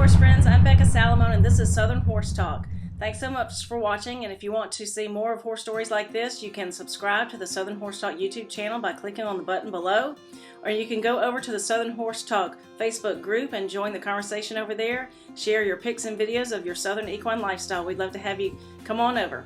horse friends, I'm Becca Salamone and this is Southern Horse Talk. Thanks so much for watching, and if you want to see more of horse stories like this, you can subscribe to the Southern Horse Talk YouTube channel by clicking on the button below, or you can go over to the Southern Horse Talk Facebook group and join the conversation over there. Share your pics and videos of your Southern equine lifestyle. We'd love to have you come on over.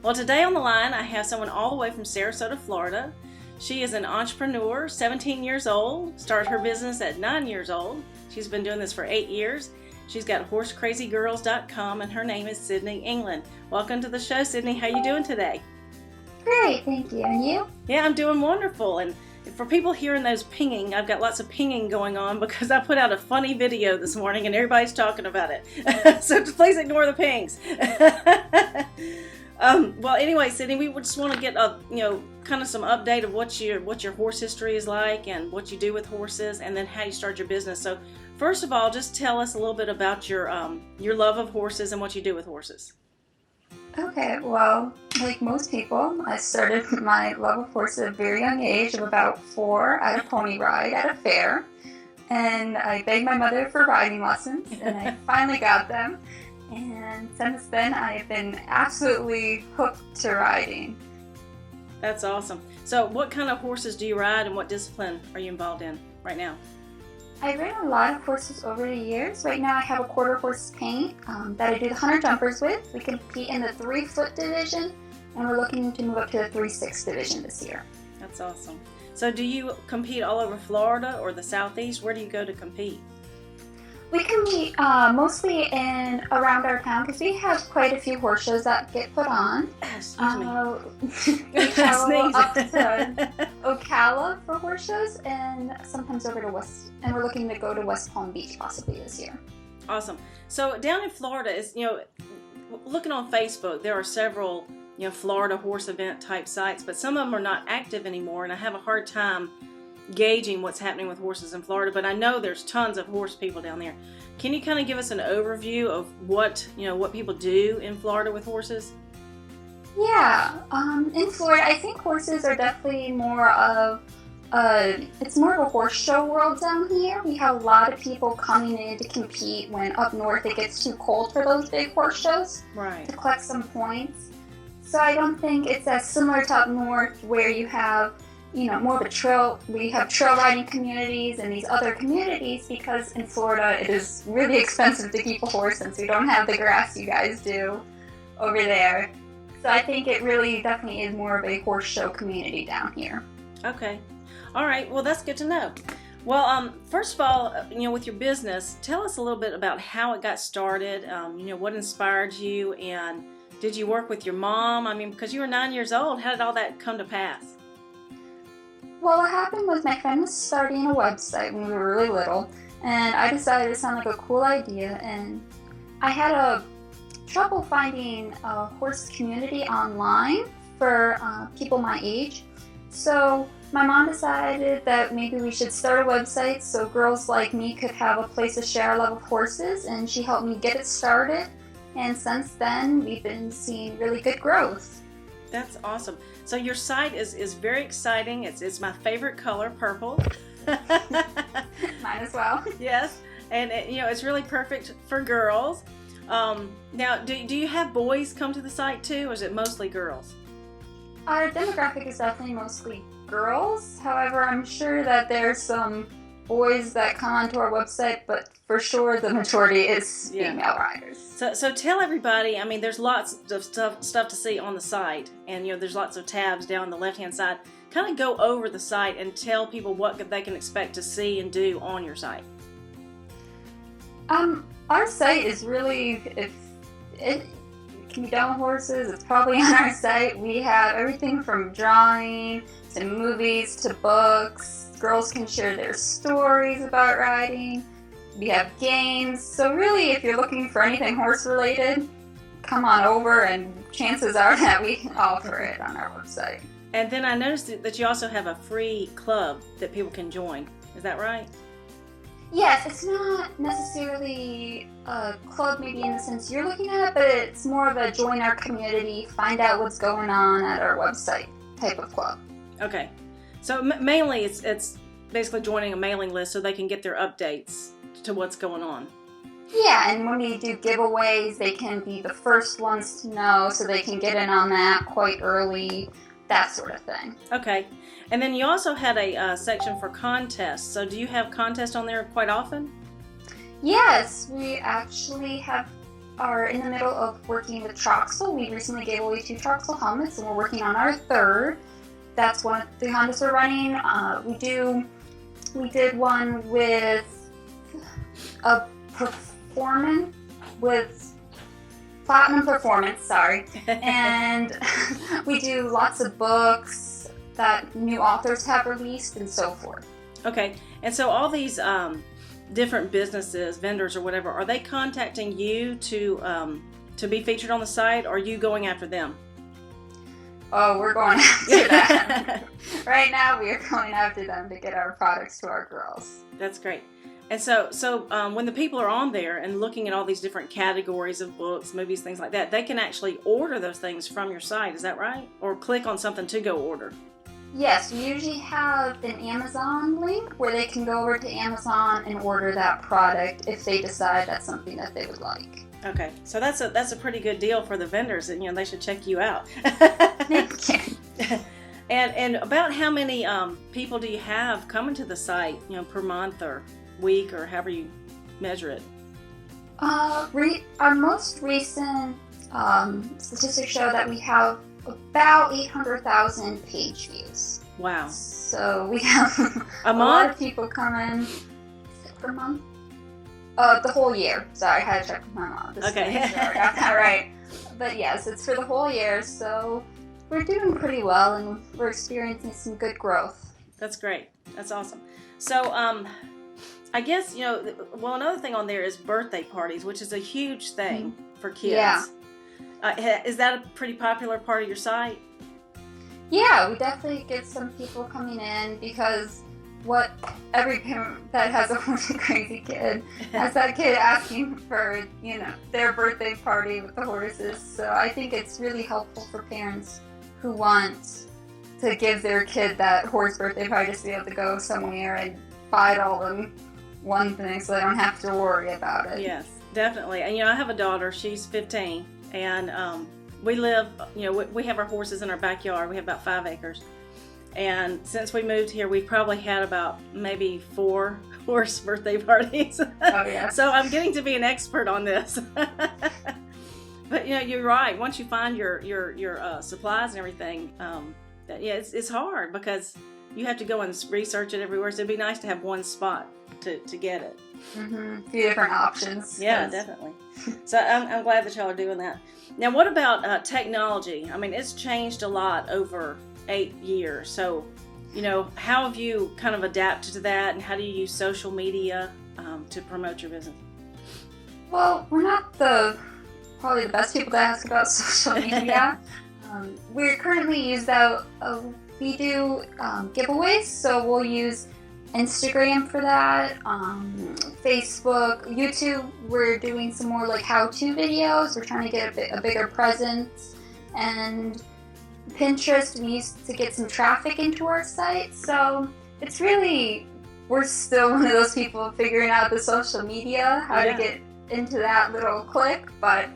Well, today on the line I have someone all the way from Sarasota, Florida. She is an entrepreneur, 17 years old, started her business at 9 years old. She's been doing this for 8 years. She's got horsecrazygirls.com, and her name is Sydney Englund. Welcome to the show, Sydney. How you doing today? Great, thank you. And you? Yeah, I'm doing wonderful. And for people hearing those pinging, I've got lots of pinging going on because I put out a funny video this morning and everybody's talking about it. So please ignore the pings. Well, anyway, Sydney, we just want to get a kind of some update of what your horse history is like and what you do with horses, and then how you start your business. So, first of all, just tell us a little bit about your love of horses and what you do with horses. Okay, well, like most people, I started my love of horses at a very young age of about 4 at a pony ride at a fair, and I begged my mother for riding lessons, and I finally got them. And since then, I've been absolutely hooked to riding. That's awesome. So what kind of horses do you ride, and what discipline are you involved in right now? I've ridden a lot of horses over the years. Right now I have a quarter horse paint that I do the hunter jumpers with. We compete in the 3-foot division, and we're looking to move up to the 3-6 division this year. That's awesome. So do you compete all over Florida or the Southeast? Where do you go to compete? We compete mostly in around our town because we have quite a few horse shows that get put on. Excuse me. We travel up to Ocala for horse shows, and sometimes over to West. And we're looking to go to West Palm Beach possibly this year. Awesome. So down in Florida, is looking on Facebook, there are several Florida horse event type sites, but some of them are not active anymore, and I have a hard time gauging what's happening with horses in Florida, but I know there's tons of horse people down there. Can you kind of give us an overview of what people do in Florida with horses? Yeah, in Florida, I think horses are definitely more of it's more of a horse show world down here. We have a lot of people coming in to compete when up north it gets too cold for those big horse shows, right, to collect some points. So I don't think it's as similar to up north where you have more of a trail. We have trail riding communities and these other communities, because in Florida it is really expensive to keep a horse since we don't have the grass you guys do over there. So I think it really definitely is more of a horse show community down here. Okay. All right. Well, that's good to know. Well, first of all, with your business, tell us a little bit about how it got started. What inspired you, and did you work with your mom? I mean, because you were 9 years old, how did all that come to pass? Well, what happened was my friend was starting a website when we were really little, and I decided it sounded like a cool idea, and I had trouble finding a horse community online for people my age. So my mom decided that maybe we should start a website so girls like me could have a place to share our love of horses, and she helped me get it started, and since then we've been seeing really good growth. That's awesome. So your site is very exciting. It's my favorite color, purple. Mine as well. Yes, and it's really perfect for girls. Now, do you have boys come to the site too, or is it mostly girls? Our demographic is definitely mostly girls. However, I'm sure that there's some boys that come onto our website, but for sure the majority is female riders. So tell everybody, I mean, there's lots of stuff to see on the site, and there's lots of tabs down the left-hand side. Kind of go over the site and tell people what they can expect to see and do on your site. Our site is really, if it can be done with horses, it's probably on our site. We have everything from drawing to movies to books. Girls can share their stories about riding. We have games. So really, if you're looking for anything horse related, come on over, and chances are that we offer it on our website. And then I noticed that you also have a free club that people can join. Is that right? Yes, it's not necessarily a club maybe in the sense you're looking at it, but it's more of a join our community, find out what's going on at our website type of club. Okay. So mainly it's basically joining a mailing list so they can get their updates to what's going on. Yeah, and when we do giveaways, they can be the first ones to know, so they can get in on that quite early, that sort of thing. Okay. And then you also had a section for contests. So do you have contests on there quite often? Yes, we actually are in the middle of working with Troxel. We recently gave away 2 Troxel helmets, and we're working on our 3rd. That's one of the contests we're running. We did one with a performance with platinum performance, sorry. And we do lots of books that new authors have released and so forth. Okay. And so all these different businesses, vendors or whatever, are they contacting you to be featured on the site, or are you going after them? Oh, we're going after that. Right now, we are going after them to get our products to our girls. That's great. And so when the people are on there and looking at all these different categories of books, movies, things like that, they can actually order those things from your site. Is that right? Or click on something to go order? Yes, we usually have an Amazon link where they can go over to Amazon and order that product if they decide that's something that they would like. Okay, so that's a pretty good deal for the vendors, and they should check you out. Thank you. And about how many people do you have coming to the site, per month or week or however you measure it? Our most recent statistics show that we have about 800,000 page views. Wow. So we have a lot of people coming per month. The whole year. Sorry, I had to check with my mom. Okay. I got that right. But yes, it's for the whole year, so we're doing pretty well and we're experiencing some good growth. That's great. That's awesome. So, I guess, another thing on there is birthday parties, which is a huge thing for kids. Yeah. Is that a pretty popular part of your site? Yeah, we definitely get some people coming in because every parent that has a crazy kid has that kid asking for, their birthday party with the horses. So I think it's really helpful for parents who want to give their kid that horse birthday party just to be able to go somewhere and buy it all in one thing so they don't have to worry about it. Yes, definitely. And, I have a daughter. She's 15. And we live, we have our horses in our backyard. We have about 5 acres. And since we moved here, we've probably had about maybe 4 horse birthday parties. Oh, yeah. So I'm getting to be an expert on this. But, you're right. Once you find your supplies and everything, it's hard because you have to go and research it everywhere. So it'd be nice to have one spot to get it. Mm-hmm. A few different options. Yeah, definitely. So I'm glad that y'all are doing that. Now, what about technology? I mean, it's changed a lot over 8 years. So, how have you kind of adapted to that, and how do you use social media to promote your business? Well, we're not probably the best people to ask about social media. We currently use we do giveaways, so we'll use Instagram for that, Facebook, YouTube. We're doing some more like how-to videos. We're trying to get a bigger presence, and Pinterest, we used to get some traffic into our site. So it's really, we're still one of those people figuring out the social media, how to get into that little click, but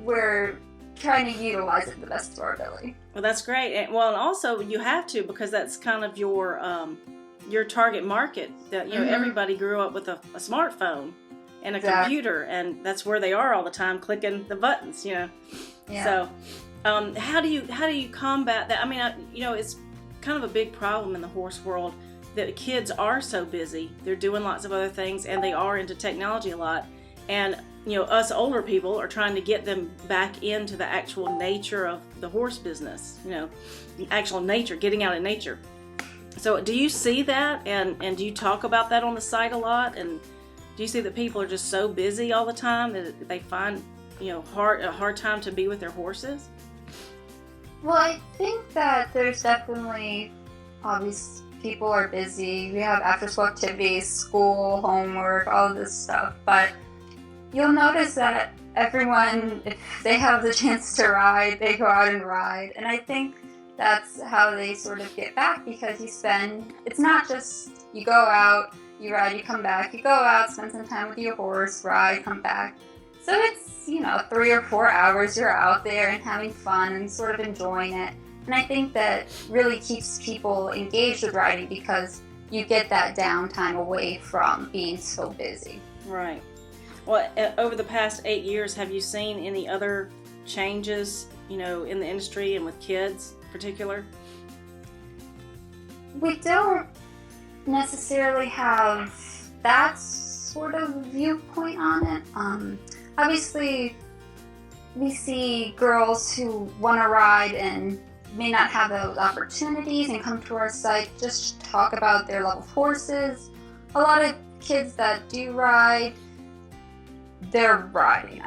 we're trying to utilize it the best of our ability. Well, that's great. And also you have to, because that's kind of your target market. That everybody grew up with a smartphone and a computer, and that's where they are all the time, clicking the buttons. Yeah. So, how do you combat that? I mean, it's kind of a big problem in the horse world that kids are so busy. They're doing lots of other things, and they are into technology a lot. And us older people are trying to get them back into the actual nature of the horse business. Actual nature, getting out in nature. So do you see that, and do you talk about that on the site a lot? And do you see that people are just so busy all the time that they find a hard time to be with their horses? Well, I think that there's definitely, obviously, people are busy. We have after-school activities, school, homework, all of this stuff. But you'll notice that everyone, if they have the chance to ride, they go out and ride. And I think that's how they sort of get back, because it's not just you go out, You ride, you come back, you go out, spend some time with your horse, ride, come back. So it's, 3 or 4 hours you're out there and having fun and sort of enjoying it. And I think that really keeps people engaged with riding because you get that downtime away from being so busy. Right. Well, over the past 8 years, have you seen any other changes, in the industry and with kids in particular? We don't necessarily have that sort of viewpoint on it. Obviously, we see girls who want to ride and may not have those opportunities and come to our site just to talk about their love of horses. A lot of kids that do ride, they're riding.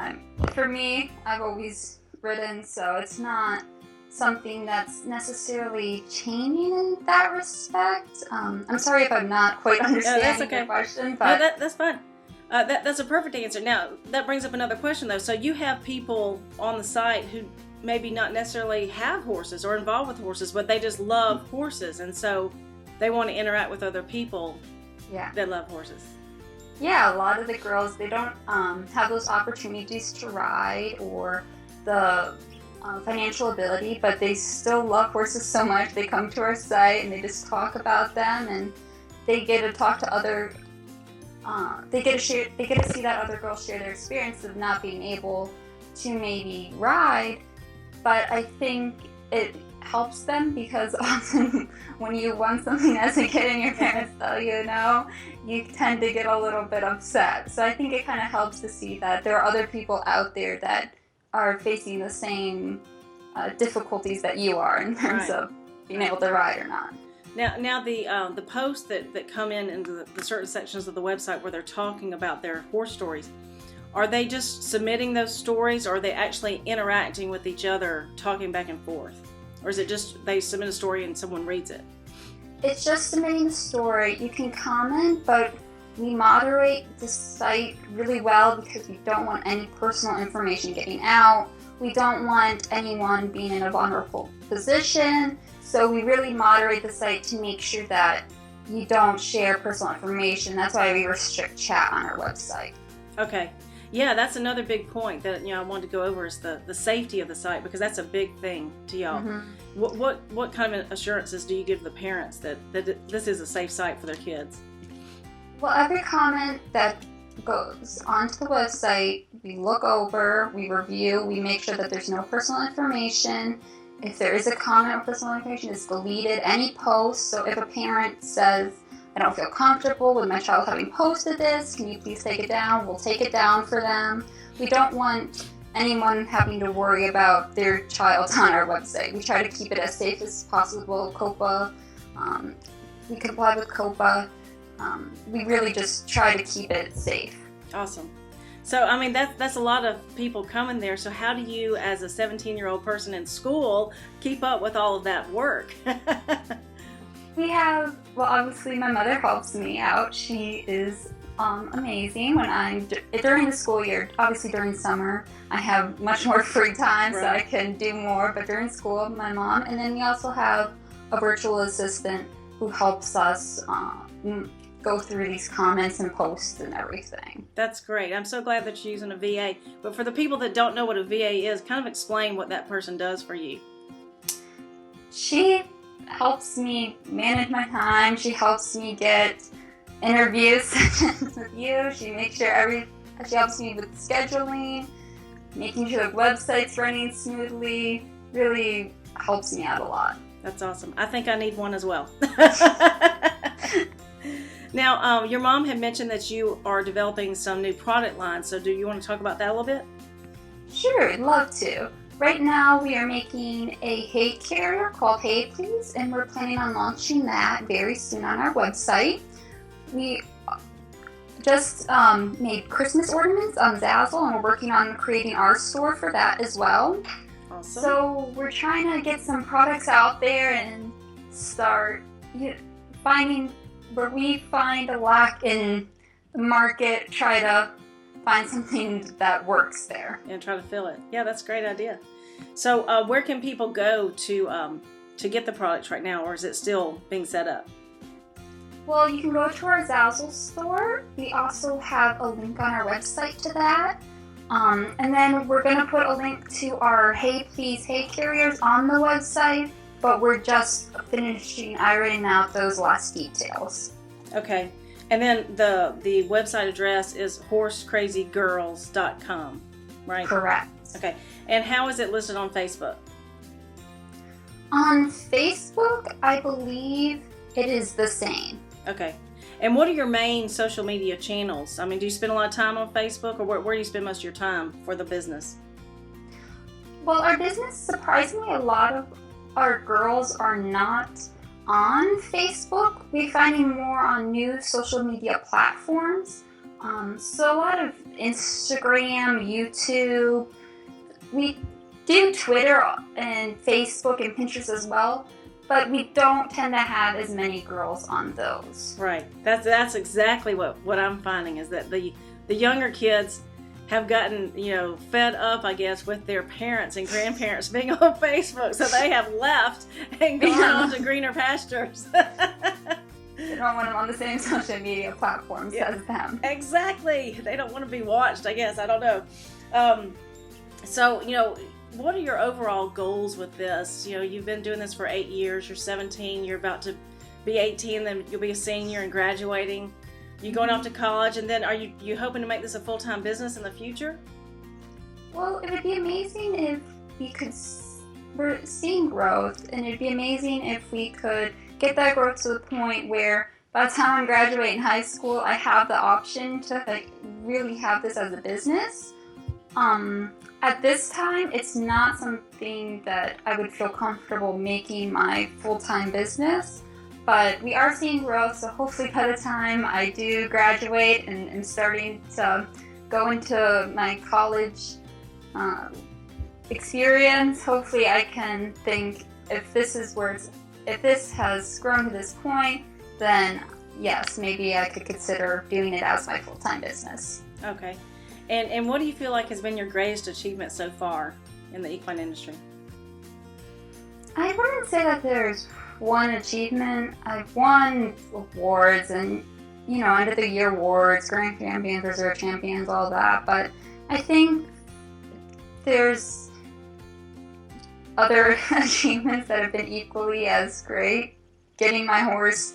For me, I've always ridden, so it's not something that's necessarily changing in that respect. I'm sorry if I'm not quite understanding the question, but no, that's fine. That's a perfect answer. Now, that brings up another question, though. So you have people on the site who maybe not necessarily have horses or involved with horses, but they just love horses, and so they want to interact with other people that love horses. Yeah, a lot of the girls, they don't have those opportunities to ride or the financial ability, but they still love horses so much. They come to our site and they just talk about them, and they get to talk to other. They get to see that other girls share their experience of not being able to maybe ride. But I think it helps them because often when you want something as a kid and your parents tell you no, you tend to get a little bit upset. So I think it kind of helps to see that there are other people out there that are facing the same difficulties that you are in terms of being able to ride or not. Now the posts that come into the certain sections of the website where they're talking about their horse stories, are they just submitting those stories, or are they actually interacting with each other, talking back and forth? Or is it just they submit a story and someone reads it? It's just submitting the story. You can comment, but we moderate the site really well because we don't want any personal information getting out. We don't want anyone being in a vulnerable position. So we really moderate the site to make sure that you don't share personal information. That's why we restrict chat on our website. Okay. Yeah, that's another big point that I wanted to go over is the safety of the site, because that's a big thing to y'all. Mm-hmm. What kind of assurances do you give the parents that this is a safe site for their kids? Well, every comment that goes onto the website, we look over, we review, we make sure that there's no personal information. If there is a comment or personal information, it's deleted. Any post, so if a parent says, I don't feel comfortable with my child having posted this, can you please take it down? We'll take it down for them. We don't want anyone having to worry about their child on our website. We try to keep it as safe as possible. COPA, we comply with COPA. We really just try to keep it safe. Awesome. So, that's a lot of people coming there. So how do you, as a 17-year-old person in school, keep up with all of that work? We have, obviously my mother helps me out. She is amazing when during the school year. Obviously during summer, I have much more free time, so I can do more. But during school, my mom, and then we also have a virtual assistant who helps us go through these comments and posts and everything. That's great. I'm so glad that you're using a VA. But for the people that don't know what a VA is, kind of explain what that person does for you. She helps me manage my time. She helps me get interview sessions with you. She makes sure she helps me with scheduling, making sure the website's running smoothly. Really helps me out a lot. That's awesome. I think I need one as well. Now, your mom had mentioned that you are developing some new product lines. So do you want to talk about that a little bit? Sure, I'd love to. Right now we are making a hay carrier called Hey Please, and we're planning on launching that very soon on our website. We just made Christmas ornaments on Zazzle, and we're working on creating our store for that as well. Awesome. So we're trying to get some products out there and start finding where we find a lack in the market, try to find something that works there. And try to fill it. Yeah, that's a great idea. So where can people go to get the products right now, or is it still being set up? Well, you can go to our Zazzle store. We also have a link on our website to that. And then we're going to put a link to our Hey Please Hey carriers on the website, but we're just finishing ironing out those last details. Okay. And then the website address is horsecrazygirls.com, right? Correct. Okay. And how is it listed on Facebook? On Facebook, I believe it is the same. Okay. And what are your main social media channels? I mean, do you spend a lot of time on Facebook, or where do you spend most of your time for the business? Well, our business, surprisingly, a lot of our girls are not on Facebook. We're finding more on new social media platforms. So a lot of Instagram, YouTube. We do Twitter and Facebook and Pinterest as well, but we don't tend to have as many girls on those. Right. That's exactly what I'm finding, is that the younger kids have gotten, fed up, I guess, with their parents and grandparents being on Facebook, so they have left and gone on to greener pastures. They don't want them on the same social media platforms as them. Exactly. They don't want to be watched, I guess. I don't know. So, what are your overall goals with this? You've been doing this for 8 years. You're 17. You're about to be 18. Then you'll be a senior and graduating. You're going off to college. And then are you hoping to make this a full-time business in the future? Well, it would be amazing if we could. We're seeing growth, and it'd be amazing if we could get that growth to the point where by the time I graduate in high school, I have the option to really have this as a business. At this time, it's not something that I would feel comfortable making my full-time business, but we are seeing growth, so hopefully by the time I do graduate and am starting to go into my college experience, hopefully I can think, if this has grown to this point, then yes, maybe I could consider doing it as my full-time business. Okay. And what do you feel like has been your greatest achievement so far in the equine industry? I wouldn't say that there's one achievement. I've won awards and, end of the year awards, grand champions, reserve champions, all that. But I think there's other achievements that have been equally as great. Getting my horse,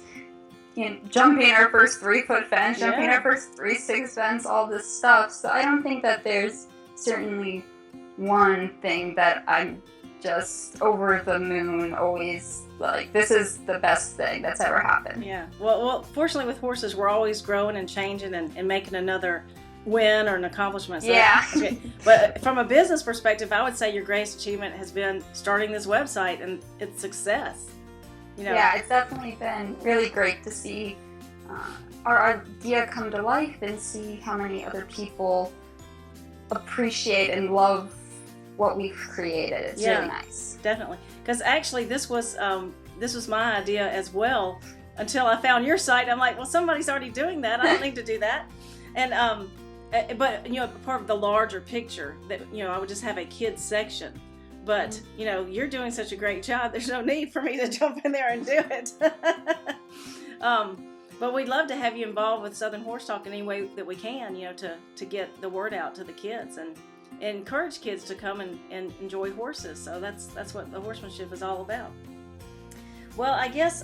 jumping our first 3-foot fence, jumping our first 3-6 fence, all this stuff. So I don't think that there's certainly one thing that I'm just over the moon, always like, this is the best thing that's ever happened. Yeah. Well, fortunately with horses, we're always growing and changing and making another win or an accomplishment. So that's great. But from a business perspective, I would say your greatest achievement has been starting this website and its success. Yeah, it's definitely been really great to see our idea come to life and see how many other people appreciate and love what we've created. It's really nice. Definitely. Because actually this was my idea as well until I found your site. I'm like, well, somebody's already doing that. I don't need to do that. And but part of the larger picture that I would just have a kids section. But, you're doing such a great job, there's no need for me to jump in there and do it. But we'd love to have you involved with Southern Horse Talk in any way that we can, to get the word out to the kids and encourage kids to come and enjoy horses. So that's what the horsemanship is all about. Well, I guess,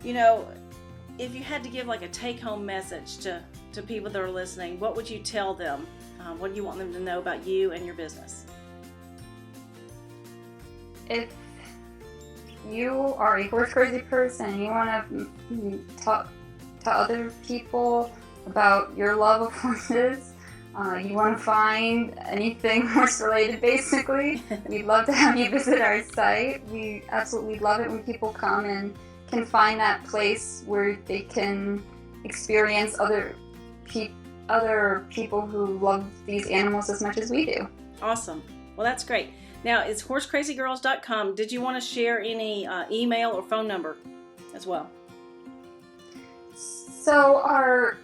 if you had to give like a take-home message to people that are listening, what would you tell them? What do you want them to know about you and your business? If you are a horse crazy person and you want to talk to other people about your love of horses, you want to find anything horse related basically, we'd love to have you visit our site. We absolutely love it when people come and can find that place where they can experience other people who love these animals as much as we do. Awesome. Well, that's great. Now, it's horsecrazygirls.com. Did you want to share any email or phone number as well? So our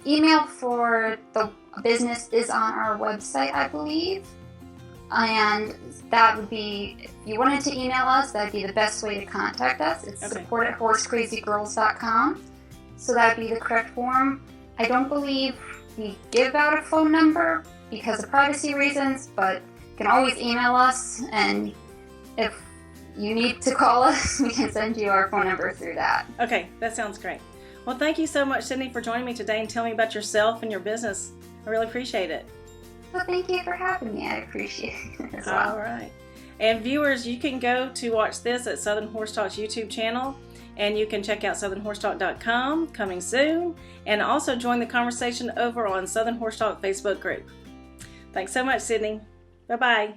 email for the business is on our website, I believe. And that would be, if you wanted to email us, that would be the best way to contact us. It's support@horsecrazygirls.com. So that would be the correct form. I don't believe we give out a phone number because of privacy reasons, but you can always email us, and if you need to call us, we can send you our phone number through that. Okay, that sounds great. Well, thank you so much, Sydney, for joining me today and telling me about yourself and your business. I really appreciate it. Well, thank you for having me. I appreciate it as well. All right. And viewers, you can go to watch this at Southern Horse Talk's YouTube channel, and you can check out southernhorsetalk.com coming soon, and also join the conversation over on Southern Horse Talk Facebook group. Thanks so much, Sydney. Bye-bye.